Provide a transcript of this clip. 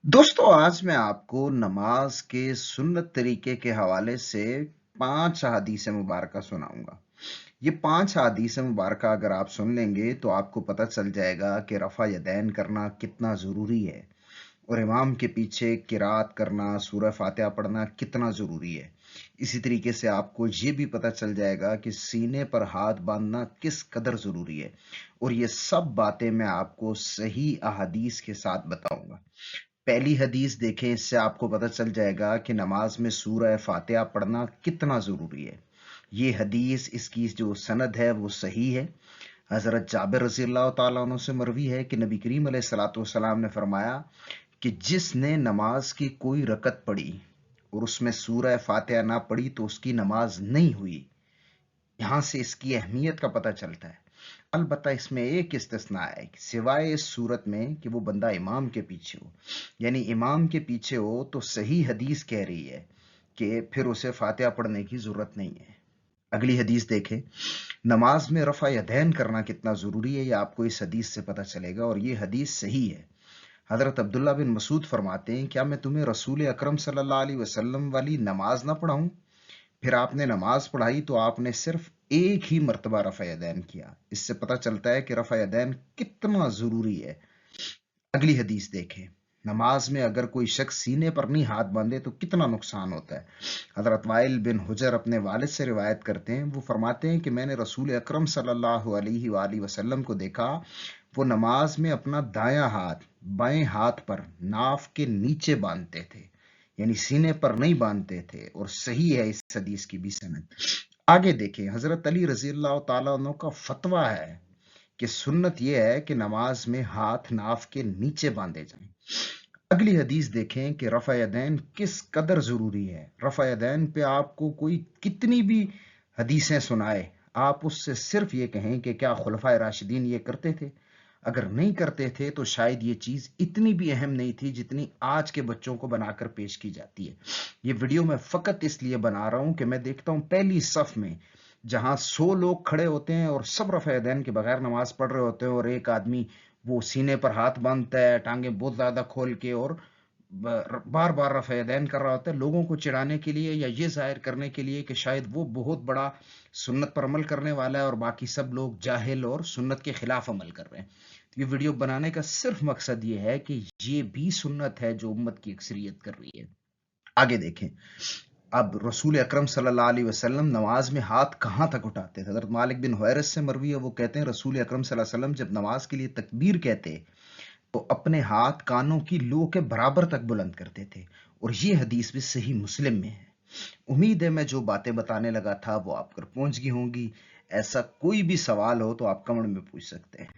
दोस्तों, आज मैं आपको नमाज के सुन्नत तरीके के हवाले से 5 अहादीस मुबारका सुनाऊंगा। ये 5 अहादीस मुबारका अगर आप सुन लेंगे तो आपको पता चल जाएगा कि रफ़ा यदैन करना कितना ज़रूरी है और इमाम के पीछे किरात करना, सूरह फातिहा पढ़ना कितना ज़रूरी है। इसी तरीके से आपको ये भी पता चल जाएगा कि सीने पर हाथ बांधना किस कदर ज़रूरी है और ये सब बातें मैं आपको सही अहादीस के साथ बताऊंगा। पहली हदीस देखें, इससे आपको पता चल जाएगा कि नमाज में सूरह फातिहा पढ़ना कितना ज़रूरी है। ये हदीस, इसकी जो सनद है वो सही है। हज़रत जाबिर रज़ी अल्लाह तआला अन्हु से मरवी है कि नबी करीम अलैहिस्सलातु वस्सलाम ने फरमाया कि जिसने नमाज की कोई रकत पढ़ी और उसमें सूरह फातिहा ना पढ़ी तो उसकी नमाज नहीं हुई। यहाँ से इसकी अहमियत का पता चलता है। अलबत्ता इसमें एक इस्तिस्ना है कि सिवाय इस सूरत में कि वो बंदा इमाम के पीछे हो, यानी इमाम के पीछे हो तो सही हदीस कह रही है कि फिर उसे फातिहा पढ़ने की जरूरत नहीं है। अगली हदीस देखें, नमाज में रफ़ा यदैन करना कितना ज़रूरी है, यह आपको इस हदीस से पता चलेगा और ये हदीस सही है। हज़रत अब्दुल्ला बिन मसूद फरमाते हैं, क्या मैं तुम्हें रसूल अकरम सल्लल्लाहु अलैहि वसल्लम वाली नमाज ना पढ़ाऊं? फिर आपने नमाज पढ़ाई तो आपने सिर्फ एक ही मर्तबा रफ़ा यदैन किया। इससे पता चलता है कि रफ़ा यदैन कितना ज़रूरी है। अगली हदीस देखें, नमाज में अगर कोई शख्स सीने पर नहीं हाथ बांधे तो कितना नुकसान होता है। हज़रत वाइल बिन हुजर अपने वालिद से रिवायत करते हैं, वो फरमाते हैं कि मैंने रसूल अकरम सल्लल्लाहु अलैहि वसल्लम को देखा, वो नमाज में अपना दायां हाथ बाएं हाथ पर नाफ के नीचे बांधते थे, यानी सीने पर नहीं बांधते थे, और सही है इस हदीस की भी सनद। आगे देखें, हजरत अली रजी अल्लाह तआला अन्हु का फतवा है कि सुन्नत यह है कि नमाज में हाथ नाफ के नीचे बांधे जाएं। अगली हदीस देखें कि रफ़ा यदैन किस कदर ज़रूरी है। रफ़ा यदैन पे आपको कोई कितनी भी हदीसें सुनाए, आप उससे सिर्फ ये कहें कि क्या खुलफाए राशिदीन ये करते थे। अगर नहीं करते थे तो शायद ये चीज़ इतनी भी अहम नहीं थी जितनी आज के बच्चों को बनाकर पेश की जाती है। ये वीडियो मैं फ़कत इसलिए बना रहा हूँ कि मैं देखता हूँ पहली सफ़ में जहाँ 100 लोग खड़े होते हैं और सब रफ़ा यदैन के बगैर नमाज पढ़ रहे होते हैं और एक आदमी वो सीने पर हाथ बांधता है, टांगे बहुत ज्यादा खोल के, और बार बार रफ़ा यदैन कर रहा होता है, लोगों को चिढ़ाने के लिए या ये जाहिर करने के लिए कि शायद वो बहुत बड़ा सुन्नत पर अमल करने वाला है और बाकी सब लोग जाहिल और सुन्नत के खिलाफ अमल कर रहे हैं। तो ये वीडियो बनाने का सिर्फ मकसद ये है कि ये भी सुन्नत है जो उम्मत की अक्सरियत कर रही है। आगे देखें, अब रसूल अकरम सल्लल्लाहु अलैहि वसल्लम नमाज में हाथ कहाँ तक उठाते थे। हज़रत मालिक बिन हुवैरिस से मरवी है, वो कहते हैं रसूल अकरम सल्लल्लाहु अलैहि वसल्लम जब नमाज के लिए तकबीर कहते तो अपने हाथ कानों की लो के बराबर तक बुलंद करते थे, और ये हदीस भी सही मुस्लिम में है। उम्मीद है मैं जो बातें बताने लगा था वो आप तक पहुंच गई होंगी। ऐसा कोई भी सवाल हो तो आप कमेंट में पूछ सकते हैं।